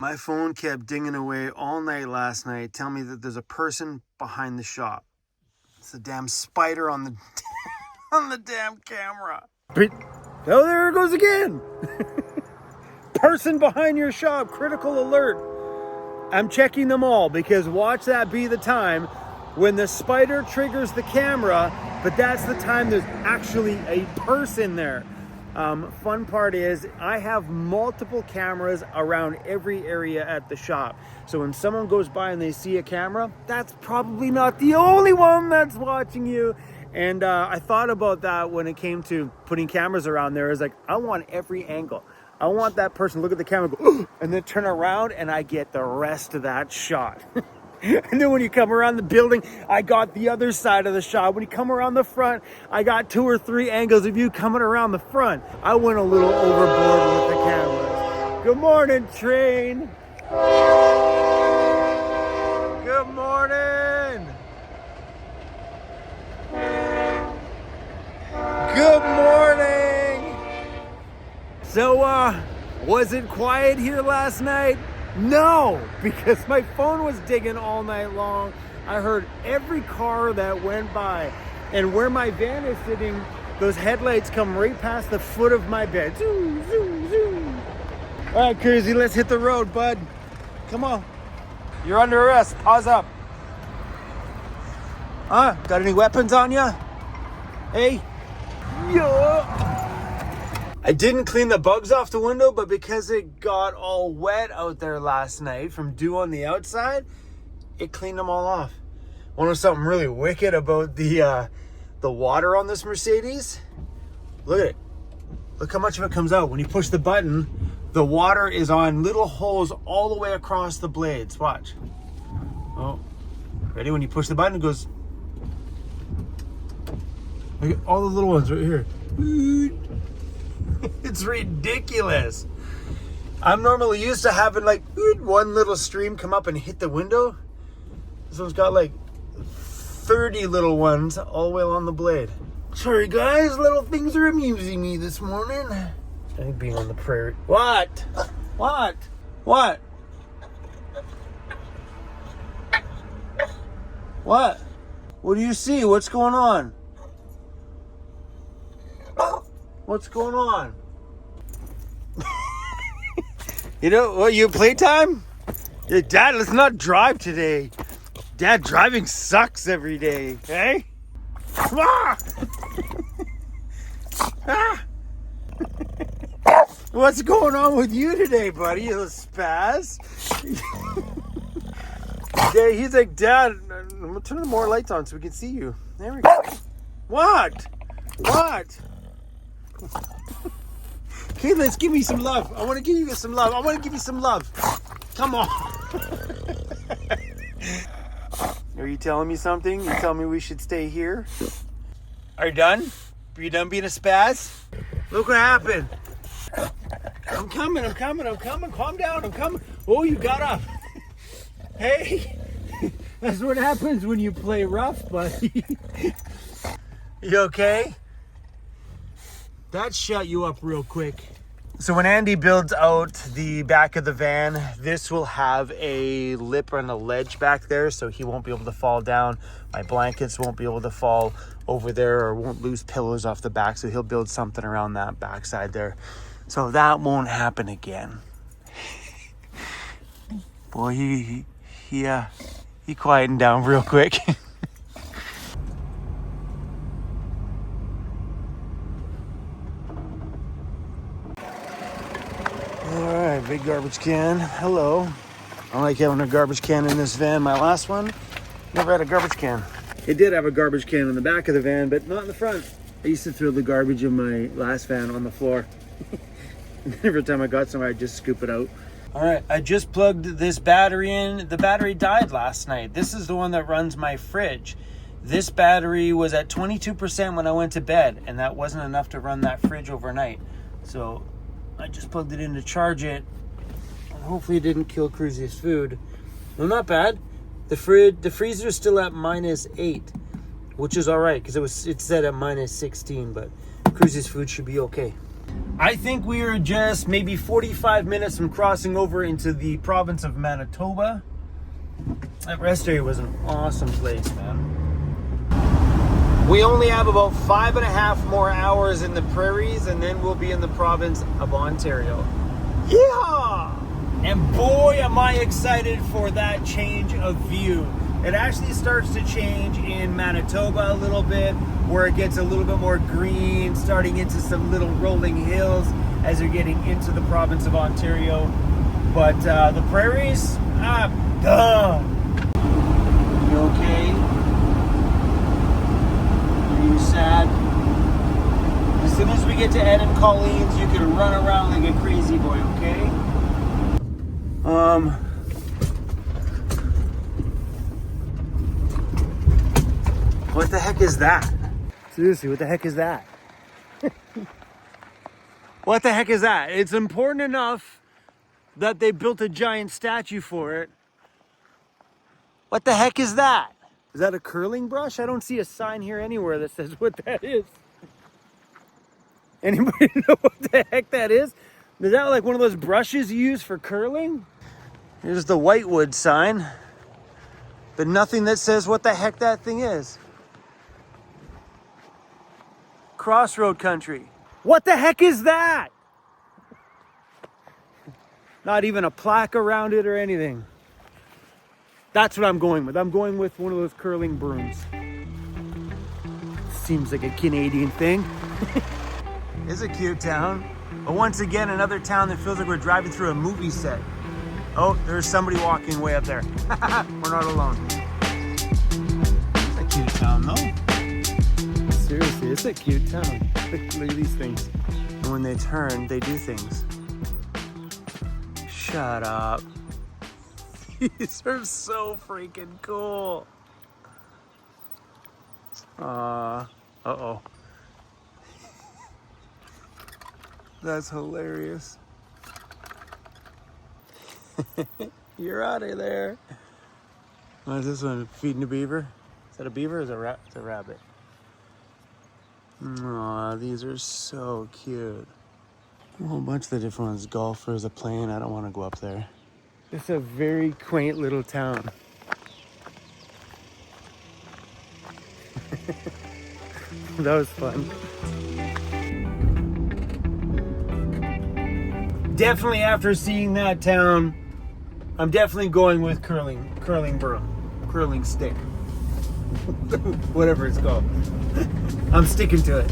My phone kept dinging away all night last night, telling me that there's a person behind the shop. It's a damn spider on the on the damn camera. Oh, there it goes again. Person behind your shop, critical alert. I'm checking them all because watch that be the time when the spider triggers the camera, but that's the time there's actually a person there. Fun part is I have multiple cameras around every area at the shop. So when someone goes by and they see a camera, that's probably not the only one that's watching you. And I thought about that when it came to putting cameras around there. It's like, I want every angle. I want that person to look at the camera and go, and then turn around and I get the rest of that shot. And then when you come around the building, I got the other side of the shot. When you come around the front, I got 2 or 3 angles of you coming around the front. I went a little overboard with the cameras. Good morning, train. Good morning. Good morning. So, was it quiet here last night? No, because my phone was dinging all night long. I heard every car that went by. And where my van is sitting, those headlights come right past the foot of my bed. Zoom, zoom, zoom. All right, Crazy, let's hit the road, bud. Come on. You're under arrest. Pause up. Got any weapons on you? Hey? Yeah. I didn't clean the bugs off the window, but because it got all wet out there last night from dew on the outside, it cleaned them all off. Want to know something really wicked about the water on this Mercedes? Look at it. Look how much of it comes out. When you push the button, the water is on little holes all the way across the blades. Watch. Oh, ready? When you push the button, it goes. Look at all the little ones right here. It's ridiculous. I'm normally used to having like one little stream come up and hit the window. This one's got like 30 little ones all the way along the blade. Sorry guys, little things are amusing me this morning. I think being on the prairie. What? What? What? What? What do you see? What's going on? What's going on? You know what? You playtime? Yeah, Dad, let's not drive today. Dad, driving sucks every day. Hey? Ah! Ah! What's going on with you today, buddy? You little spaz. Yeah, he's like, Dad, I'm gonna turn the more lights on so we can see you. There we go. What? What? Okay, let's give me some love. I want to give you some love. I want to give you some love. Come on. Are you telling me something? You telling me we should stay here? Are you done? Are you done being a spaz? Look what happened. I'm coming. Calm down. I'm coming. Oh, you got up. Hey, that's what happens when you play rough, buddy. You okay? That shut you up real quick. So when Andy builds out the back of the van, this will have a lip and a ledge back there, so he won't be able to fall down. My blankets won't be able to fall over there or won't lose pillows off the back, so he'll build something around that backside there. So that won't happen again. Boy, he quietened down real quick. Alright, big garbage can. Hello. I like having a garbage can in this van. My last one never had a garbage can. It did have a garbage can in the back of the van, but not in the front. I used to throw the garbage in my last van on the floor. Every time I got somewhere, I'd just scoop it out. Alright, I just plugged this battery in. The battery died last night. This is the one that runs my fridge. This battery was at 22% when I went to bed, and that wasn't enough to run that fridge overnight. So I just plugged it in to charge it, and hopefully it didn't kill Cruzy's food. No, not bad. The freezer is still at -8, which is all right because it's set at -16, but Cruzy's food should be okay. I think we are just maybe 45 minutes from crossing over into the province of Manitoba. That rest area was an awesome place, man. We only have about 5.5 more hours in the prairies, and then we'll be in the province of Ontario. Yeah! And boy, am I excited for that change of view. It actually starts to change in Manitoba a little bit, where it gets a little bit more green, starting into some little rolling hills as you're getting into the province of Ontario. But the prairies, done. You okay? Are you sad? As soon as we get to Ed and Colleen's, you can run around like a crazy boy, okay? What the heck is that? Seriously, what the heck is that? What the heck is that? It's important enough that they built a giant statue for it. What the heck is that? Is that a curling brush? I don't see a sign here anywhere that says what that is. Anybody know what the heck that is? Is that like one of those brushes you use for curling? Here's the Whitewood sign, but nothing that says what the heck that thing is. Crossroad country. What the heck is that? Not even a plaque around it or anything. That's what I'm going with. I'm going with one of those curling brooms. Seems like a Canadian thing. It's a cute town. But once again, another town that feels like we're driving through a movie set. Oh, there's somebody walking way up there. We're not alone. It's a cute town, though. Seriously, it's a cute town. Look at these things. And when they turn, they do things. Shut up. These are so freaking cool. Uh-oh. That's hilarious. You're out of there. What is this one? Feeding a beaver? Is that a beaver or is it it's a rabbit? Aw, these are so cute. A whole bunch of the different ones. Golfers, a plane. I don't want to go up there. It's a very quaint little town. That was fun. Definitely after seeing that town, I'm definitely going with curling broom, curling stick, whatever it's called. I'm sticking to it.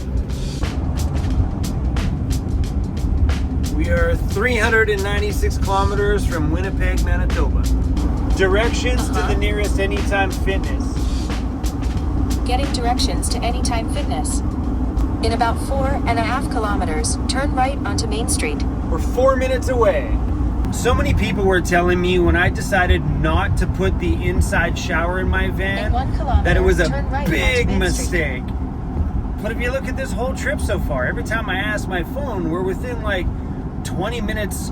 We are 396 kilometers from Winnipeg, Manitoba. Directions to the nearest Anytime Fitness. Getting directions to Anytime Fitness. In about 4.5 kilometers, turn right onto Main Street. We're 4 minutes away. So many people were telling me when I decided not to put the inside shower in my van that it was a big mistake. But if you look at this whole trip so far, every time I ask my phone, we're within like 20 minutes,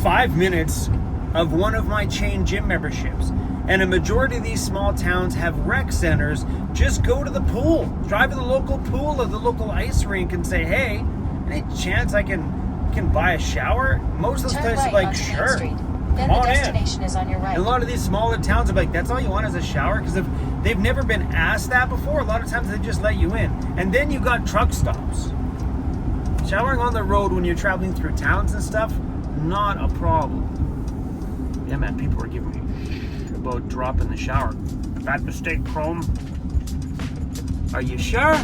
5 minutes of one of my chain gym memberships. And a majority of these small towns have rec centers. Just go to the pool. Drive to the local pool or the local ice rink and say, hey, any chance I can buy a shower? Most of those places are like, sure. Then the destination is on your right. And a lot of these smaller towns are like, that's all you want is a shower? Because if they've never been asked that before, a lot of times they just let you in. And then you got truck stops. Showering on the road when you're traveling through towns and stuff, not a problem. Yeah, man, people are giving me shit about dropping the shower. Bad mistake, Chrome. Are you sure?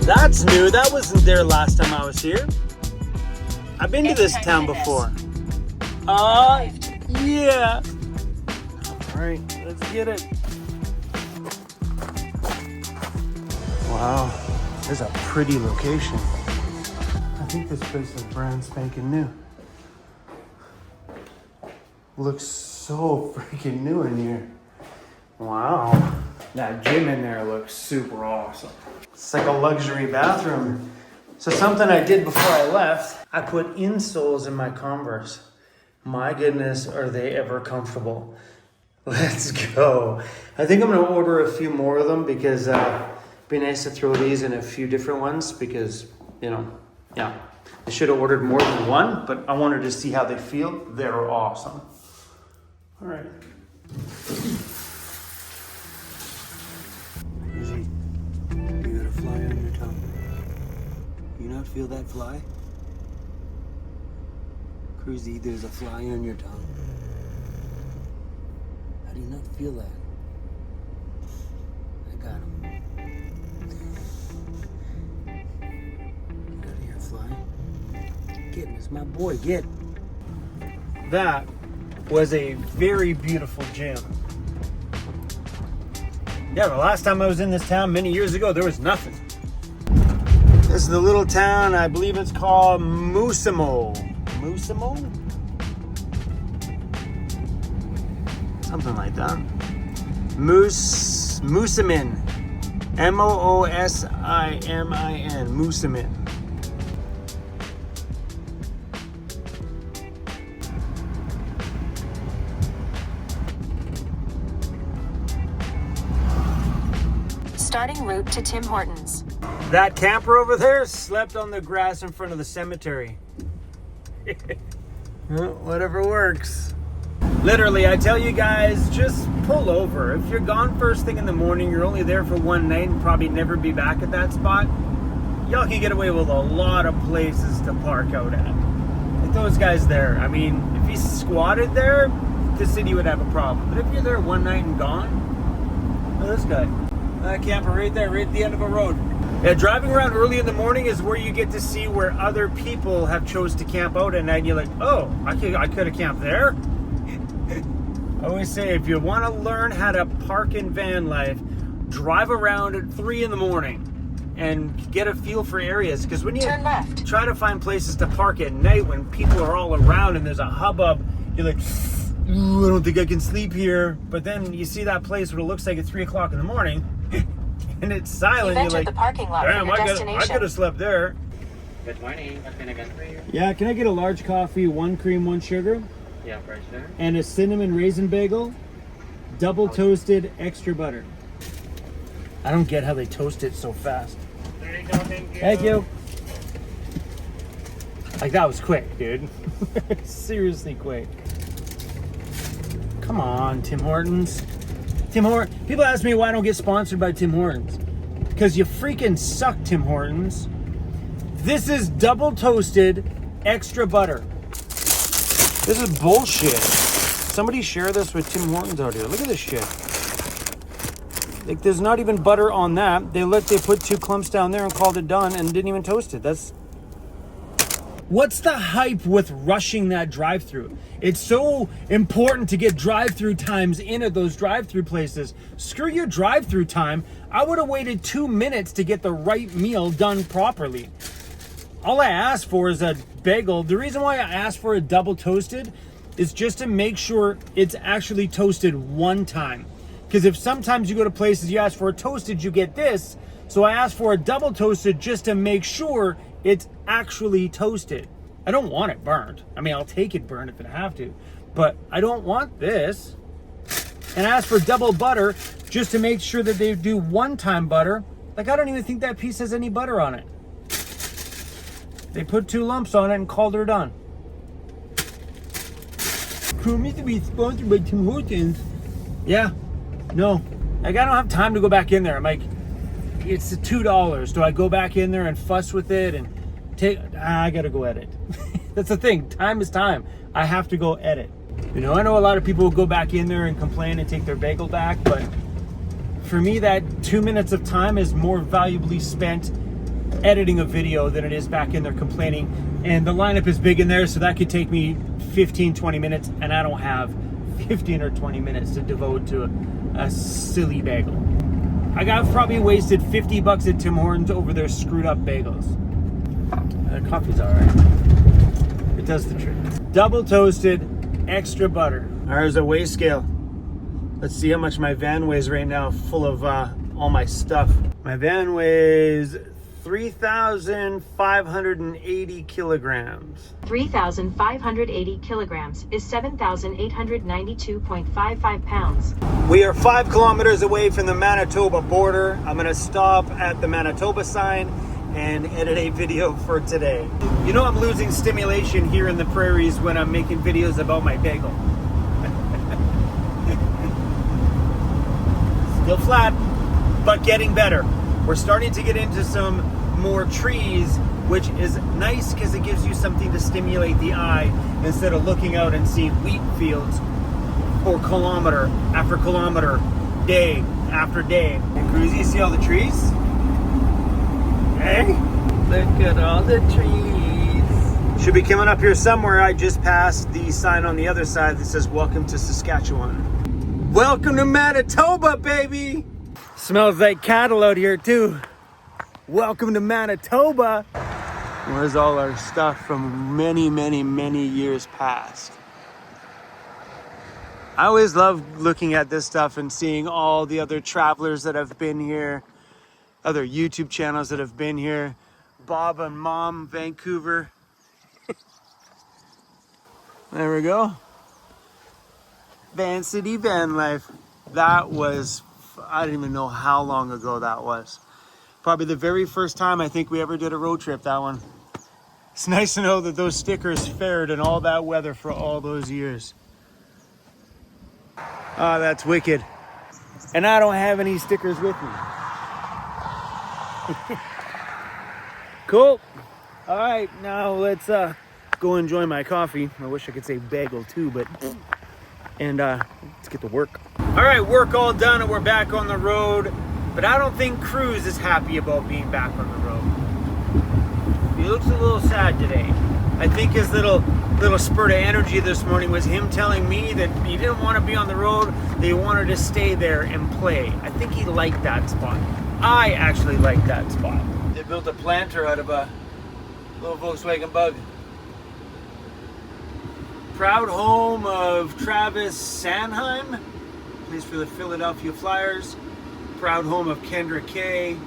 That's new. That wasn't there last time I was here. I've been to this town before. Yeah. All right, let's get it. Wow, this is a pretty location. I think this place is brand spanking new. Looks so freaking new in here. Wow. That gym in there looks super awesome. It's like a luxury bathroom. So something I did before I left, I put insoles in my Converse. My goodness, are they ever comfortable. Let's go. I think I'm gonna order a few more of them because it'd be nice to throw these in a few different ones because you know, yeah. I should have ordered more than one, but I wanted to see how they feel. They're awesome. All right. Izzy, you got a fly on your tongue. You not feel that fly? Cruzy, there's a fly on your tongue. How do you not feel that? I got him. Get out of here, fly. Get him, it's my boy, get. That was a very beautiful gym. Yeah, the last time I was in this town many years ago, there was nothing. This is the little town, I believe it's called Musimo. Musimo? Something like that. Moosomin. Moosimin. Moosomin. Starting route to Tim Hortons. That camper over there slept on the grass in front of the cemetery. Well, whatever works. Literally, I tell you guys, just pull over. If you're gone first thing in the morning, you're only there for one night and probably never be back at that spot, y'all can get away with a lot of places to park out at. Like those guys there. I mean, if he squatted there, the city would have a problem. But if you're there one night and gone, look at this guy. That camper right there, right at the end of a road. Yeah, driving around early in the morning is where you get to see where other people have chose to camp out at night. And you're like, oh, I could have camped there. I always say, if you want to learn how to park in van life, drive around at 3 in the morning and get a feel for areas. Because when you Turn left. try to find places to park at night when people are all around and there's a hubbub, you're like, ooh, I don't think I can sleep here. But then you see that place where it looks like it's 3 o'clock in the morning and it's silent. You've You're entered like, the parking lot damn, for your I destination. could have slept there. Good morning. What can I get for you? Yeah, can I get a large coffee, 1 cream, 1 sugar? Yeah, for sure. And a cinnamon raisin bagel, double toasted, extra butter. I don't get how they toast it so fast. There you go. Thank you. Thank you. Like, that was quick, dude. Seriously quick. Come on, Tim Hortons. People ask me why I don't get sponsored by Tim Hortons. Because you freaking suck, Tim Hortons. This is double toasted, extra butter. This is bullshit. Somebody share this with Tim Hortons out here. Look at this shit. Like, there's not even butter on that. They put 2 clumps down there and called it done and didn't even toast it. What's the hype with rushing that drive-through? It's so important to get drive-through times in at those drive-through places. Screw your drive-through time. I would have waited 2 minutes to get the right meal done properly. All I asked for is a bagel. The reason why I asked for a double toasted is just to make sure it's actually toasted one time. Because if sometimes you go to places, you ask for a toasted, you get this. So I asked for a double toasted just to make sure it's actually toasted. I don't want it burnt. I mean, I'll take it burnt if I have to, but I don't want this. And I asked for double butter just to make sure that they do one-time butter. Like, I don't even think that piece has any butter on it. They put 2 lumps on it and called her done. Promise to be sponsored by Tim Hortons. Yeah, no. Like, I don't have time to go back in there. I'm like, it's $2. Do I go back in there and fuss with it and I gotta go edit. That's the thing. Time is time. I have to go edit. You know, I know a lot of people will go back in there and complain and take their bagel back, but for me, that 2 minutes of time is more valuably spent editing a video than it is back in there complaining. And the lineup is big in there, so that could take me 15, 20 minutes, and I don't have 15 or 20 minutes to devote to a silly bagel. I got probably wasted $50 at Tim Hortons over their screwed up bagels. The coffee's all right. It does the trick. Double toasted, extra butter. There's a weigh scale. Let's see how much my van weighs right now, full of all my stuff. My van weighs 3,580 kilograms. 3,580 kilograms is 7,892.55 pounds. We are 5 kilometers away from the Manitoba border. I'm gonna stop at the Manitoba sign, and edit a video for today. You know I'm losing stimulation here in the prairies when I'm making videos about my bagel. Still flat, but getting better. We're starting to get into some more trees, which is nice because it gives you something to stimulate the eye instead of looking out and seeing wheat fields for kilometer after kilometer, day after day. And Cruzy, see all the trees? Hey, look at all the trees. Should be coming up here somewhere. I just passed the sign on the other side that says welcome to Saskatchewan. Welcome to Manitoba, baby. Smells like cattle out here too. Welcome to Manitoba. Where's all our stuff from many, many, many years past? I always love looking at this stuff and seeing all the other travelers that have been here, other YouTube channels that have been here. Bob and Mom, Vancouver. There we go. Vancity Vanlife. That was, I don't even know how long ago that was. Probably the very first time I think we ever did a road trip, that one. It's nice to know that those stickers fared in all that weather for all those years. Oh, that's wicked. And I don't have any stickers with me. Cool. All right, now let's go enjoy my coffee. I wish I could say bagel too, but... And let's get to work. All right, work all done and we're back on the road. But I don't think Cruz is happy about being back on the road. He looks a little sad today. I think his little spurt of energy this morning was him telling me that he didn't want to be on the road. That he wanted to stay there and play. I think he liked that spot. I actually like that spot. They built a planter out of a little Volkswagen Bug. Proud home of Travis Sanheim, plays for the Philadelphia Flyers. Proud home of Kendra Kay,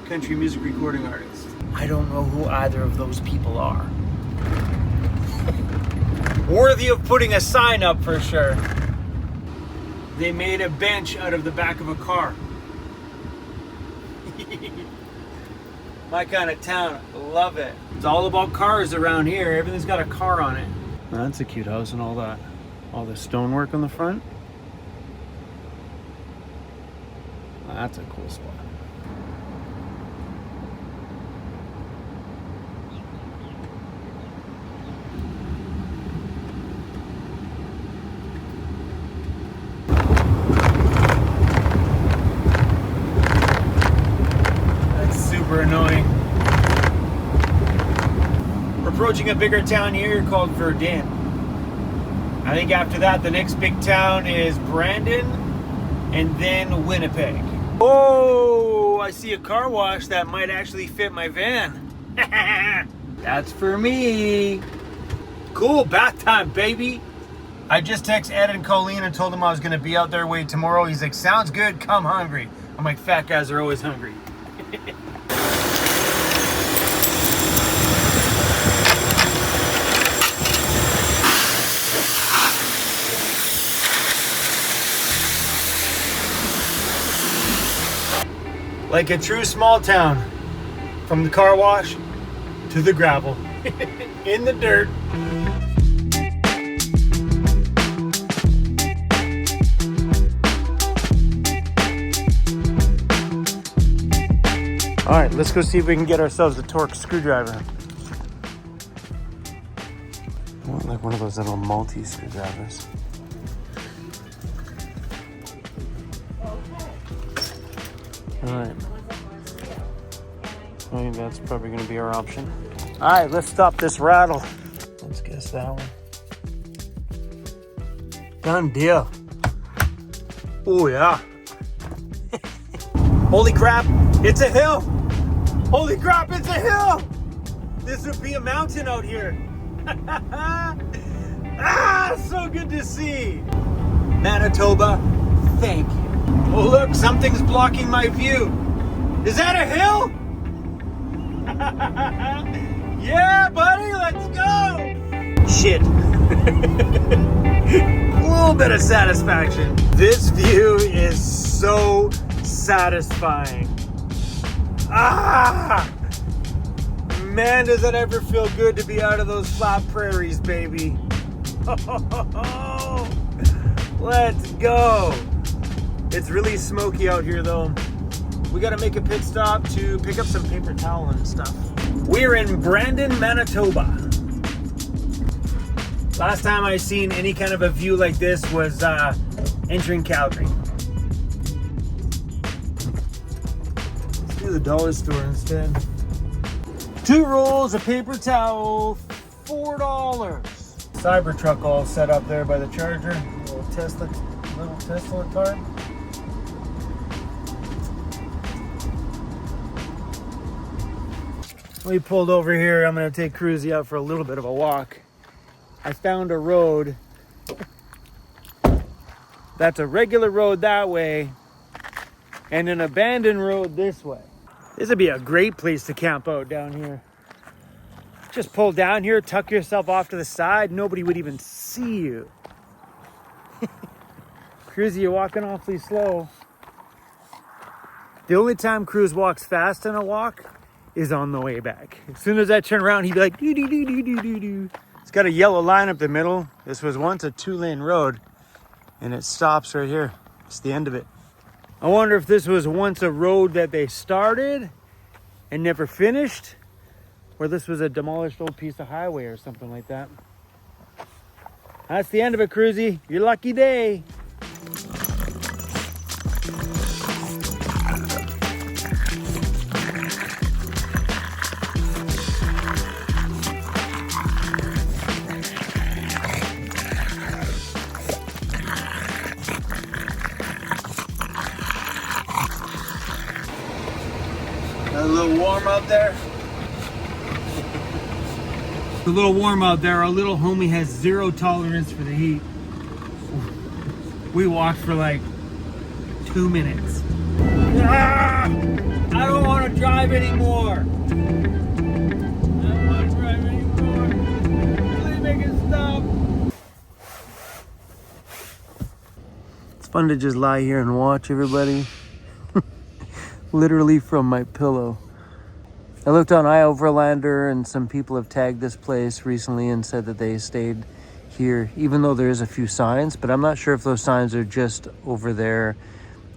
country music recording artist. I don't know who either of those people are. Worthy of putting a sign up for sure. They made a bench out of the back of a car. My kind of town, love it. It's all about cars around here. Everything's got a car on it. That's a cute house and all that. All the stonework on the front. That's a cool spot. That's super annoying. We're approaching a bigger town here called Verdun. I think after that, the next big town is Brandon and then Winnipeg. Oh, I see a car wash that might actually fit my van. That's for me. Cool, bath time, baby. I just texted Ed and Colleen and told them I was going to be out their way tomorrow. He's like, sounds good, come hungry. I'm like, fat guys are always hungry. Like a true small town, from the car wash to the gravel, in the dirt. All right, let's go see if we can get ourselves a Torx screwdriver. I want like one of those little multi-screwdrivers. Alright. I think that's probably going to be our option. Alright, let's stop this rattle. Let's guess that one. Done deal. Oh, yeah. Holy crap, it's a hill. Holy crap, it's a hill. This would be a mountain out here. Ah, so good to see. Manitoba, thank you. Oh look, something's blocking my view. Is that a hill? Yeah, buddy, let's go. Shit. A little bit of satisfaction. This view is so satisfying. Ah! Man, does it ever feel good to be out of those flat prairies, baby. Let's go. It's really smoky out here though. We gotta make a pit stop to pick up some paper towel and stuff. We're in Brandon, Manitoba. Last time I seen any kind of a view like this was entering Calgary. Let's do the dollar store instead. 2 rolls of paper towel, $4. Cybertruck all set up there by the charger. Little Tesla car. We pulled over here. I'm gonna take Cruzy out for a little bit of a walk. I found a road that's a regular road that way and an abandoned road this way. This would be a great place to camp out down here. Just pull down here, tuck yourself off to the side. Nobody would even see you. Cruzy, you're walking awfully slow. The only time Cruz walks fast on a walk is on the way back. As soon as I turn around, he'd be like, doo doo doo doo doo doo doo. It's got a yellow line up the middle. This was once a 2-lane road, and it stops right here. It's the end of it. I wonder if this was once a road that they started and never finished, or this was a demolished old piece of highway or something like that. That's the end of it, Cruzy. Your lucky day. A little warm out there. A little warm out there. Our little homie has 0 tolerance for the heat. We walked for like 2 minutes. Ah! I don't want to drive anymore. Please make it stop. It's fun to just lie here and watch everybody. Literally from my pillow. I looked on iOverlander and some people have tagged this place recently and said that they stayed here, even though there is a few signs, but I'm not sure if those signs are just over there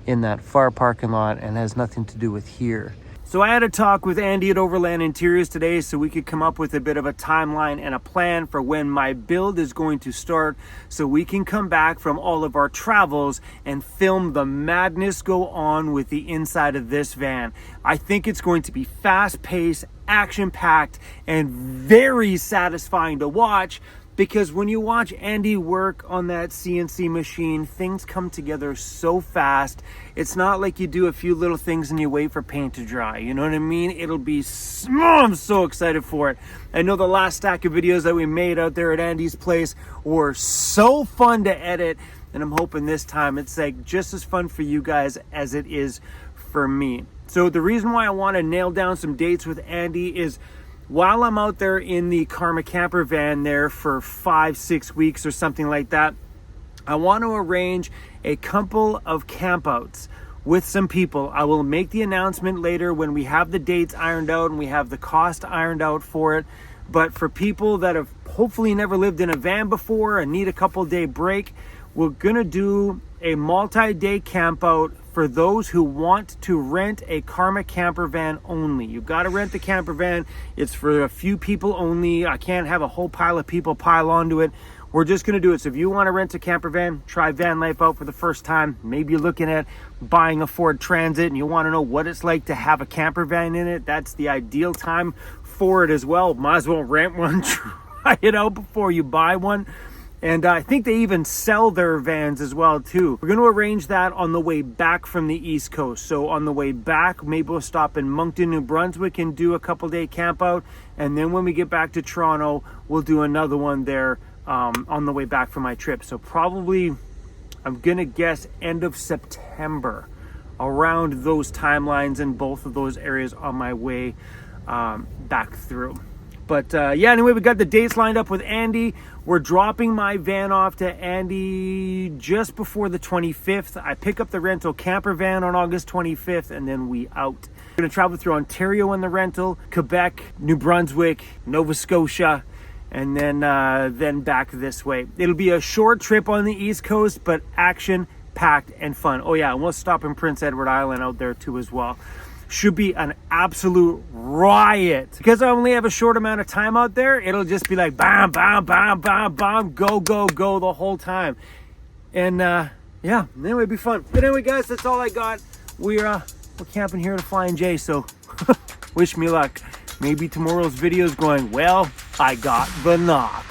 in that far parking lot and has nothing to do with here. So I had a talk with Andy at Overland Interiors today so we could come up with a bit of a timeline and a plan for when my build is going to start so we can come back from all of our travels and film the madness go on with the inside of this van. I think it's going to be fast-paced, action-packed, and very satisfying to watch, because when you watch Andy work on that CNC machine, things come together so fast. It's not like you do a few little things and you wait for paint to dry. You know what I mean? It'll be... I'm so excited for it. I know the last stack of videos that we made out there at Andy's place were so fun to edit, and I'm hoping this time it's like just as fun for you guys as it is for me. So the reason why I want to nail down some dates with Andy is while I'm out there in the Karma camper van there for 5-6 weeks or something like that, I want to arrange a couple of campouts with some people. I will make the announcement later when we have the dates ironed out and we have the cost ironed out for it. But for people that have hopefully never lived in a van before and need a couple day break, we're gonna do a multi-day campout for those who want to rent a Karma camper van only. You got to rent the camper van. It's for a few people only. I can't have a whole pile of people pile onto it. We're just going to do it. So if you want to rent a camper van, try van life out for the first time. Maybe you're looking at buying a Ford Transit and you want to know what it's like to have a camper van in it. That's the ideal time for it as well. Might as well rent one, try it out before you buy one. And I think they even sell their vans as well too. We're going to arrange that on the way back from the East Coast. So on the way back, maybe we'll stop in Moncton, New Brunswick and do a couple day camp out. And then when we get back to Toronto, we'll do another one there on the way back from my trip. So probably, I'm going to guess end of September, around those timelines in both of those areas on my way back through. But yeah, anyway, we got the dates lined up with Andy. We're dropping my van off to Andy just before the 25th. I pick up the rental camper van on August 25th, and then we out. We're going to travel through Ontario in the rental, Quebec, New Brunswick, Nova Scotia, and then back this way. It'll be a short trip on the East Coast, but action-packed and fun. Oh yeah, and we'll stop in Prince Edward Island out there too as well. Should be an absolute riot. Because I only have a short amount of time out there, it'll just be like bam, bam, bam, bam, bam, go, go, go the whole time. And yeah, anyway, it'd be fun. But anyway, guys, that's all I got. We're camping here at Flying J, so wish me luck. Maybe tomorrow's video is going, well, I got the knock.